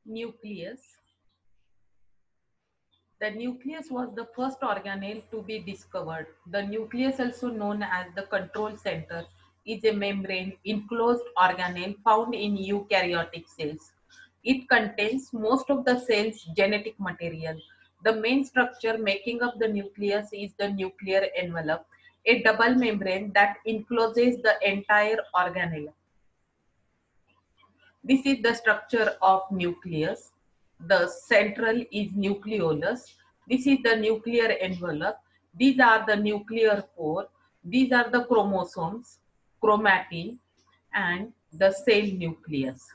Nucleus. The nucleus was the first organelle to be discovered. The nucleus, also known as the control center, is a membrane enclosed organelle found in eukaryotic cells. It contains most of the cell's genetic material. The main structure making up the nucleus is the nuclear envelope, a double membrane that encloses the entire organelle. This is the structure of nucleus. The central is nucleolus. This is the nuclear envelope. These are the nuclear pore. These are the chromosomes, chromatin, and the cell nucleus.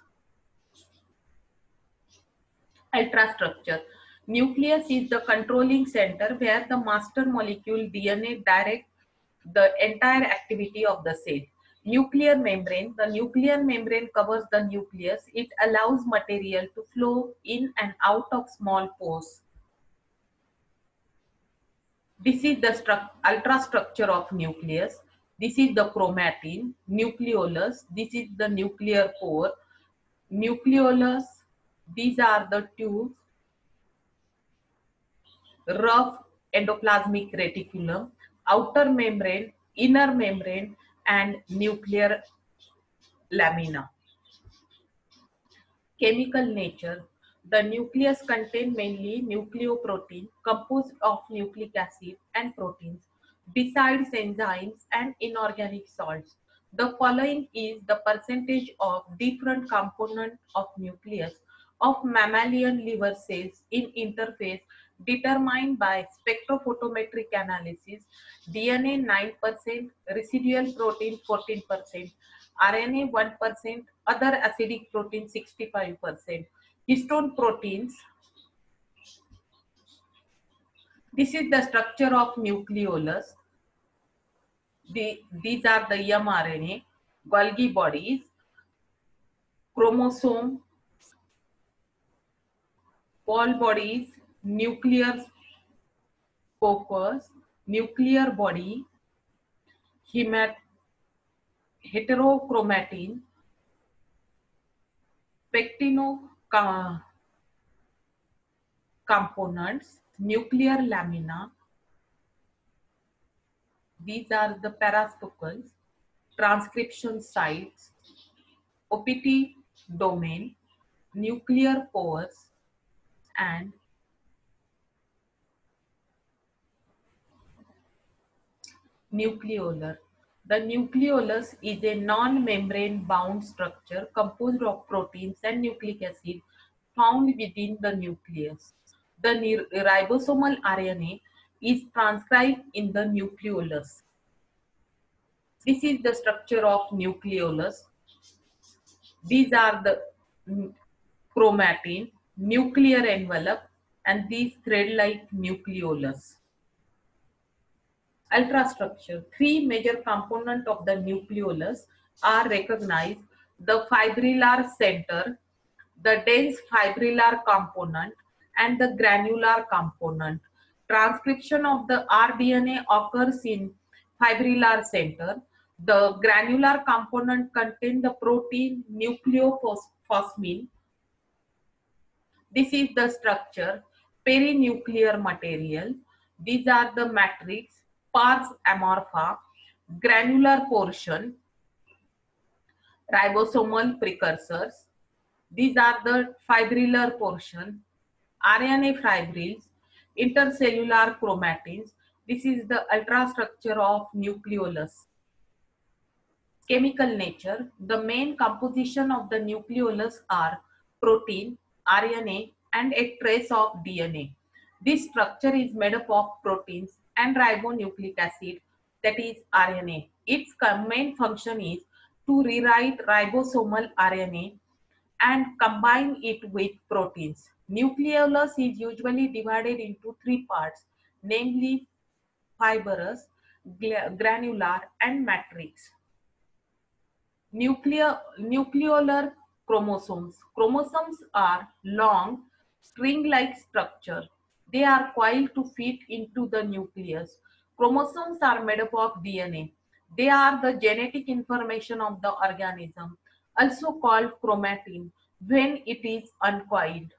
Ultrastructure. Nucleus is the controlling center where the master molecule DNA directs the entire activity of the cell. Nuclear membrane. The nuclear membrane covers the nucleus. It allows material to flow in and out of small pores. This is the ultrastructure of nucleus. This is the chromatin, nucleolus. This is the nuclear pore. Nucleolus. These are the tubes. Rough endoplasmic reticulum, outer membrane, inner membrane, and nuclear lamina. Chemical nature. The nucleus contains mainly nucleoprotein composed of nucleic acid and proteins, besides enzymes and inorganic salts. The following is the percentage of different components of nucleus of mammalian liver cells in interface determined by spectrophotometric analysis. DNA 9%, residual protein 14%, RNA 1%, other acidic protein 65%. Histone proteins. This is the structure of nucleolus. These are the mRNA, Golgi bodies, chromosome, Paul bodies, nuclear scopus, nuclear body, heterochromatin, pectino components, nuclear lamina. These are the paraspecles, transcription sites, OPT domain, nuclear pores, and nucleolar. The nucleolus is a non-membrane bound structure composed of proteins and nucleic acid found within the nucleus. The ribosomal RNA is transcribed in the nucleolus. This is the structure of nucleolus. These are the chromatin, nuclear envelope, and these thread-like nucleolus. Ultrastructure. Three major components of the nucleolus are recognized: the fibrillar center, the dense fibrillar component, and the granular component. Transcription of the rDNA occurs in fibrillar center. The granular component contains the protein nucleophosphine. This is the structure, perinuclear material. These are the matrix, pars amorpha, granular portion, ribosomal precursors. These are the fibrillar portion, RNA fibrils, intercellular chromatins. This is the ultrastructure of nucleolus. Chemical nature. The main composition of the nucleolus are protein, RNA, and a trace of DNA. This structure is made up of proteins and ribonucleic acid, that is RNA. Its main function is to rewrite ribosomal RNA and combine it with proteins. Nucleolus is usually divided into three parts, namely fibrous, granular, and matrix. Nucleolar chromosomes. Chromosomes are long, string-like structure. They are coiled to fit into the nucleus. Chromosomes are made up of DNA. They are the genetic information of the organism, also called chromatin. when it is uncoiled.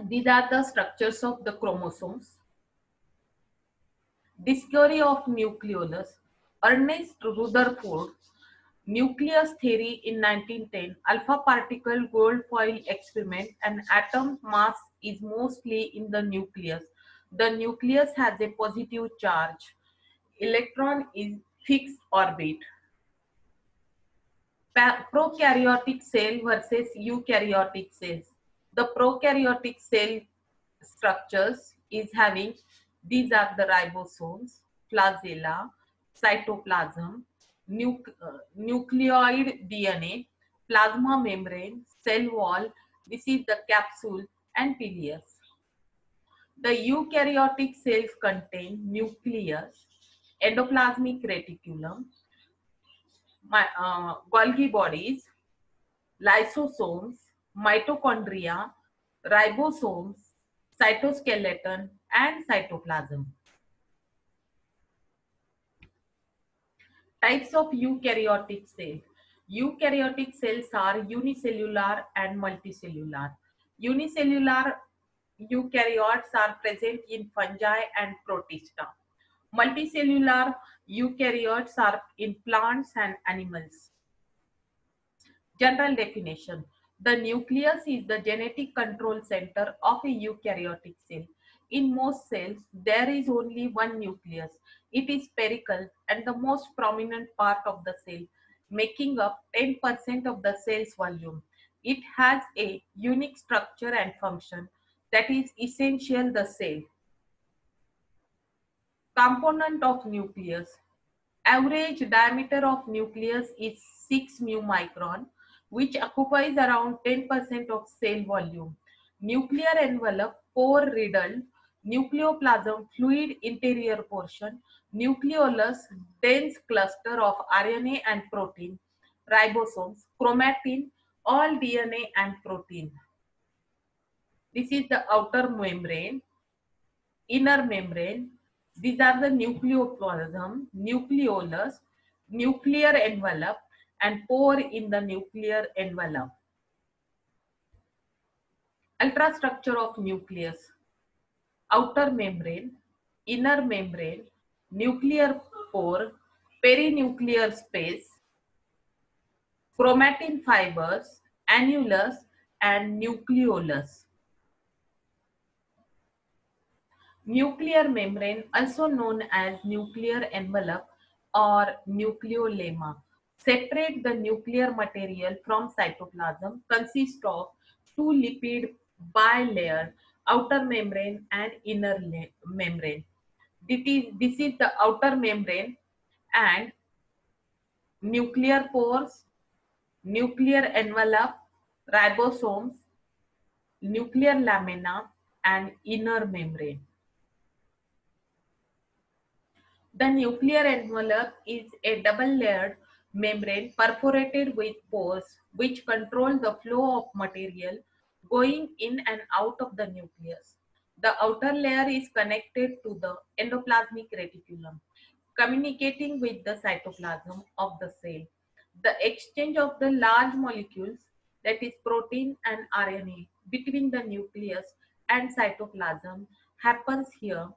These are the structures of the chromosomes. Discovery of nucleolus. Ernest Rutherford, nucleus theory in 1910, alpha particle gold foil experiment, and atom mass is mostly in the nucleus. The nucleus has a positive charge. Electron is fixed orbit. Prokaryotic cell versus eukaryotic cells. The prokaryotic cell structures is having, these are the ribosomes, flagella, cytoplasm, nucleoid DNA, plasma membrane, cell wall, this is the capsule and pilius. The eukaryotic cells contain nucleus, endoplasmic reticulum, Golgi bodies, lysosomes, mitochondria, ribosomes, cytoskeleton, and cytoplasm. Types of eukaryotic cells. Eukaryotic cells are unicellular and multicellular. Unicellular eukaryotes are present in fungi and protista. Multicellular eukaryotes are in plants and animals. General definition. The nucleus is the genetic control center of a eukaryotic cell. In most cells, there is only one nucleus. It is spherical and the most prominent part of the cell, making up 10% of the cell's volume. It has a unique structure and function that is essential the cell. Component of nucleus. Average diameter of nucleus is 6 mu micron, which occupies around 10% of cell volume. Nuclear envelope, pore riddled, nucleoplasm, fluid interior portion, nucleolus, dense cluster of RNA and protein, ribosomes, chromatin, all DNA and protein. This is the outer membrane, inner membrane. These are the nucleoplasm, nucleolus, nuclear envelope, and pore in the nuclear envelope. Ultrastructure of nucleus. Outer membrane, inner membrane, nuclear pore, perinuclear space, chromatin fibers, annulus, and nucleolus. Nuclear membrane, also known as nuclear envelope or nucleolemma, separate the nuclear material from cytoplasm, consists of two lipid bilayer, outer membrane and inner membrane. This is the outer membrane and nuclear pores, nuclear envelope, ribosomes, nuclear lamina, and inner membrane. The nuclear envelope is a double-layered membrane perforated with pores which control the flow of material going in and out of the nucleus. The outer layer is connected to the endoplasmic reticulum, communicating with the cytoplasm of the cell. The exchange of the large molecules, that is protein and RNA, between the nucleus and cytoplasm happens here.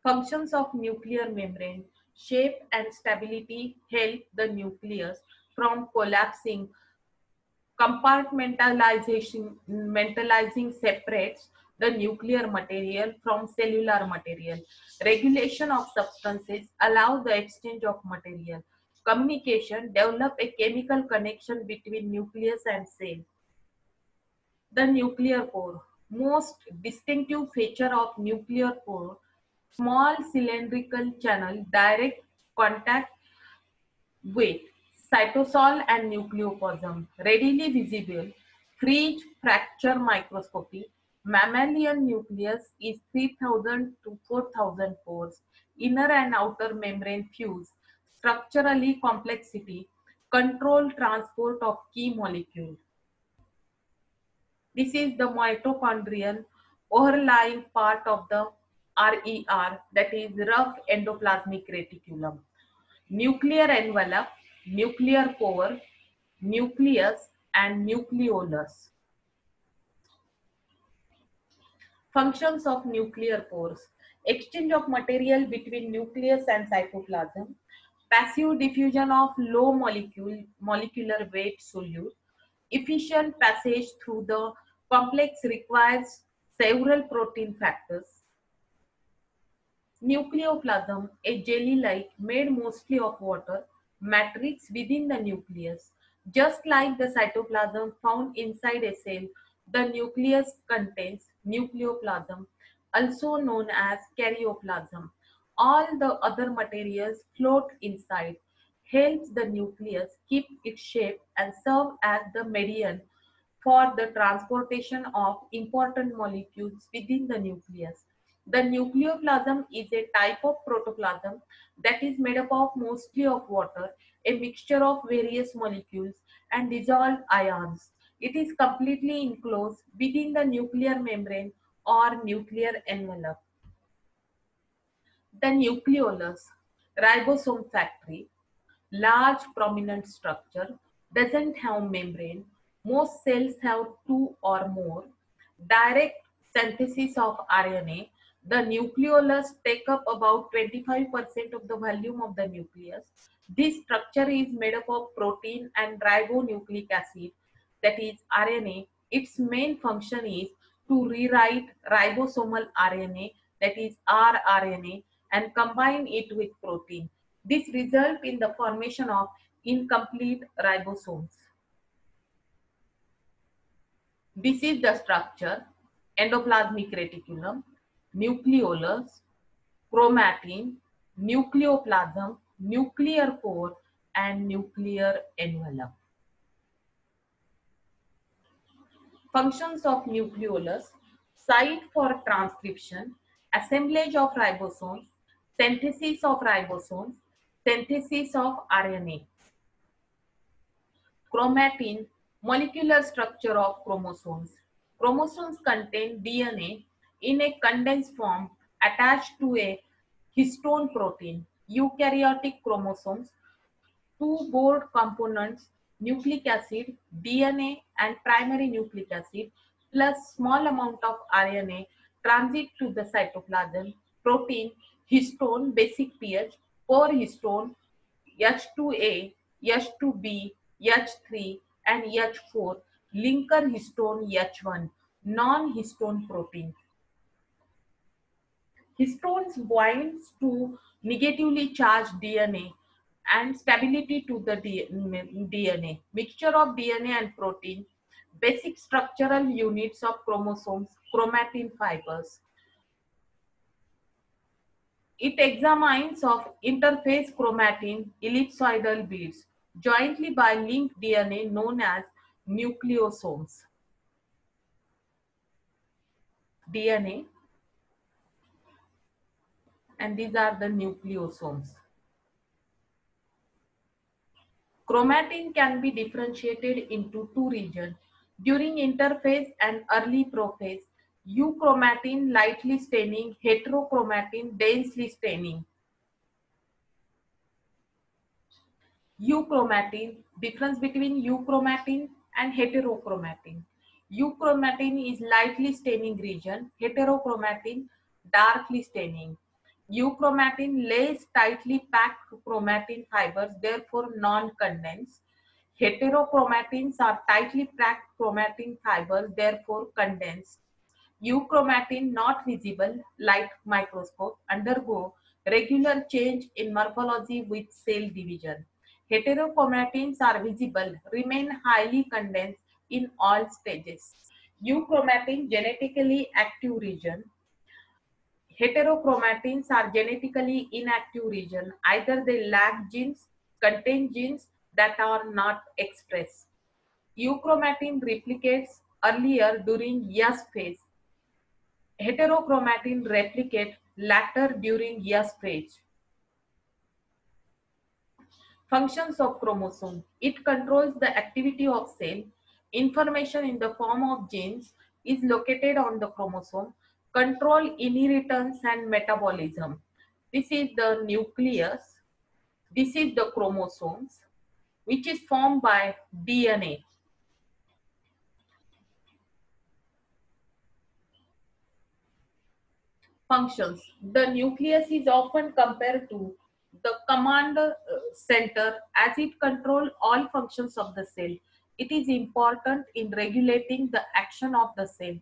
Functions of nuclear membrane. Shape and stability help the nucleus from collapsing. Compartmentalizing separates the nuclear material from cellular material. Regulation of substances allows the exchange of material. Communication develop a chemical connection between nucleus and cell. The nuclear pore. Most distinctive feature of nuclear pore, small cylindrical channel, direct contact with cytosol and nucleoplasm, readily visible, fringe fracture microscopy. Mammalian nucleus is 3000 to 4000 pores, inner and outer membrane fuse, structurally complexity, control transport of key molecules. This is the mitochondrial overlying part of the RER, that is rough endoplasmic reticulum. Nuclear envelope, nuclear pore, nucleus, and nucleolus. Functions of nuclear pores: exchange of material between nucleus and cytoplasm, passive diffusion of low molecular weight solute, efficient passage through the complex requires several protein factors. Nucleoplasm, a jelly-like, made mostly of water, matrix within the nucleus. Just like the cytoplasm found inside a cell, the nucleus contains nucleoplasm, also known as karyoplasm. All the other materials float inside, helps the nucleus keep its shape and serve as the median for the transportation of important molecules within the nucleus. The nucleoplasm is a type of protoplasm that is made up of mostly of water, a mixture of various molecules and dissolved ions. It is completely enclosed within the nuclear membrane or nuclear envelope. The nucleolus, ribosome factory, large prominent structure, doesn't have membrane. Most cells have two or more. Direct synthesis of RNA. The nucleolus take up about 25% of the volume of the nucleus. This structure is made up of protein and ribonucleic acid, that is RNA. Its main function is to rewrite ribosomal RNA, that is rRNA, and combine it with protein. This results in the formation of incomplete ribosomes. This is the structure: endoplasmic reticulum, nucleolus, chromatin, nucleoplasm, nuclear pore, and nuclear envelope. Functions of nucleolus: site for transcription, assemblage of ribosomes, synthesis of ribosomes, synthesis of RNA. Chromatin, molecular structure of chromosomes. Chromosomes contain DNA in a condensed form attached to a histone protein. Eukaryotic chromosomes, two board components, nucleic acid, DNA, and primary nucleic acid, plus small amount of RNA transit to the cytoplasm. Protein, histone, basic pH, core histone, H2A, H2B, H3, and H4, linker histone H1, non-histone protein. Histones binds to negatively charged DNA and stability to the DNA. Mixture of DNA and protein, basic structural units of chromosomes, chromatin fibers. It examines of interphase chromatin ellipsoidal beads jointly by linked DNA known as nucleosomes. DNA, and these are the nucleosomes. Chromatin can be differentiated into two regions. During interphase and early prophase, euchromatin lightly staining, heterochromatin densely staining. Euchromatin, difference between euchromatin and heterochromatin. Euchromatin is lightly staining region, heterochromatin darkly staining. Euchromatin lays tightly packed chromatin fibers, therefore non-condensed. Heterochromatins are tightly packed chromatin fibers, therefore condensed. Euchromatin not visible, light microscope, undergo regular change in morphology with cell division. Heterochromatins are visible, remain highly condensed in all stages. Euchromatin genetically active region. Heterochromatins are genetically inactive region. Either they lack genes, contain genes that are not expressed. Euchromatin replicates earlier during S phase. Heterochromatin replicate later during S phase. Functions of chromosome. It controls the activity of cell. Information in the form of genes is located on the chromosome. Control inheritance and metabolism. This is the nucleus. This is the chromosomes. which is formed by DNA. Functions. The nucleus is often compared to the command center as it controls all functions of the cell. It is important in regulating the action of the cell.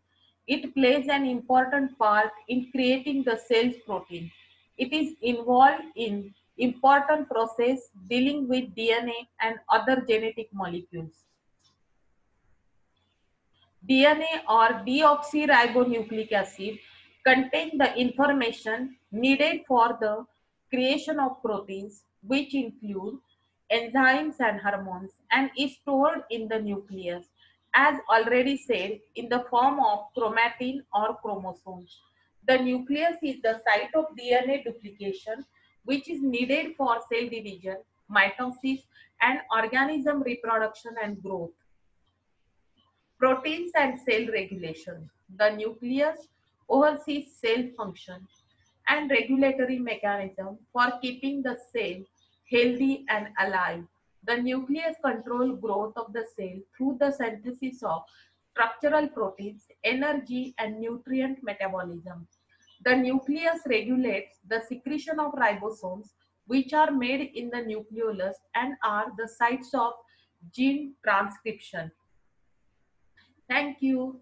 It plays an important part in creating the cell's protein. It is involved in important process dealing with DNA and other genetic molecules. DNA or deoxyribonucleic acid contain the information needed for the creation of proteins, which include enzymes and hormones, and is stored in the nucleus, as already said, in the form of chromatin or chromosomes. The nucleus is the site of DNA duplication, which is needed for cell division, mitosis, and organism reproduction and growth. Proteins and cell regulation. The nucleus oversees cell function and regulatory mechanism for keeping the cell healthy and alive. The nucleus controls growth of the cell through the synthesis of structural proteins, energy, and nutrient metabolism. The nucleus regulates the secretion of ribosomes, which are made in the nucleolus and are the sites of gene transcription. Thank you.